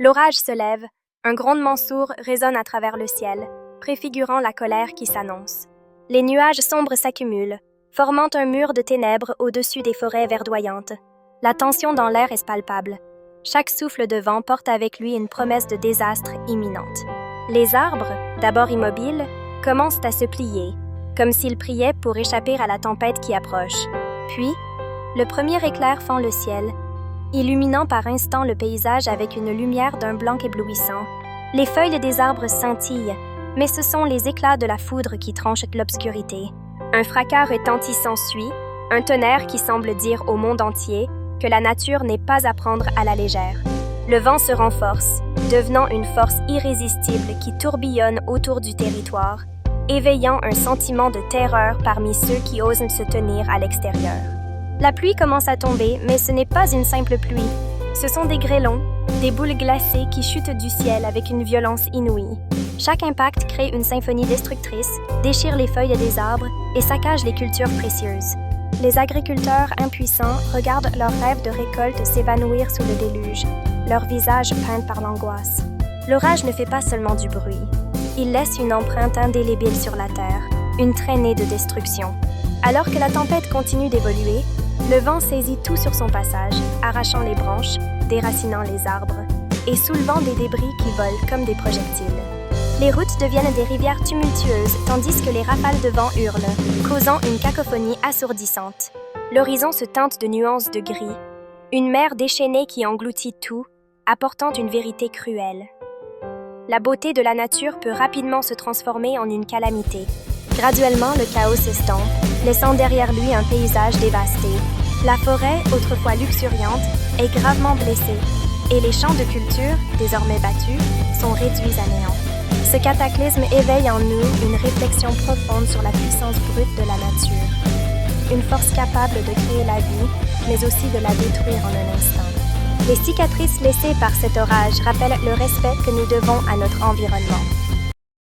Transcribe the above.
L'orage se lève, un grondement sourd résonne à travers le ciel, préfigurant la colère qui s'annonce. Les nuages sombres s'accumulent, formant un mur de ténèbres au-dessus des forêts verdoyantes. La tension dans l'air est palpable. Chaque souffle de vent porte avec lui une promesse de désastre imminente. Les arbres, d'abord immobiles, commencent à se plier, comme s'ils priaient pour échapper à la tempête qui approche. Puis, le premier éclair fend le ciel, illuminant par instants le paysage avec une lumière d'un blanc éblouissant. Les feuilles des arbres scintillent, mais ce sont les éclats de la foudre qui tranchent l'obscurité. Un fracas retentissant suit, un tonnerre qui semble dire au monde entier que la nature n'est pas à prendre à la légère. Le vent se renforce, devenant une force irrésistible qui tourbillonne autour du territoire, éveillant un sentiment de terreur parmi ceux qui osent se tenir à l'extérieur. La pluie commence à tomber, mais ce n'est pas une simple pluie. Ce sont des grêlons, des boules glacées qui chutent du ciel avec une violence inouïe. Chaque impact crée une symphonie destructrice, déchire les feuilles des arbres et saccage les cultures précieuses. Les agriculteurs impuissants regardent leurs rêves de récolte s'évanouir sous le déluge, leurs visages peints par l'angoisse. L'orage ne fait pas seulement du bruit. Il laisse une empreinte indélébile sur la terre, une traînée de destruction. Alors que la tempête continue d'évoluer, le vent saisit tout sur son passage, arrachant les branches, déracinant les arbres et soulevant des débris qui volent comme des projectiles. Les routes deviennent des rivières tumultueuses tandis que les rafales de vent hurlent, causant une cacophonie assourdissante. L'horizon se teinte de nuances de gris, une mer déchaînée qui engloutit tout, apportant une vérité cruelle. La beauté de la nature peut rapidement se transformer en une calamité. Graduellement, le chaos s'estompe, laissant derrière lui un paysage dévasté. La forêt, autrefois luxuriante, est gravement blessée, et les champs de culture, désormais battus, sont réduits à néant. Ce cataclysme éveille en nous une réflexion profonde sur la puissance brute de la nature. Une force capable de créer la vie, mais aussi de la détruire en un instant. Les cicatrices laissées par cet orage rappellent le respect que nous devons à notre environnement.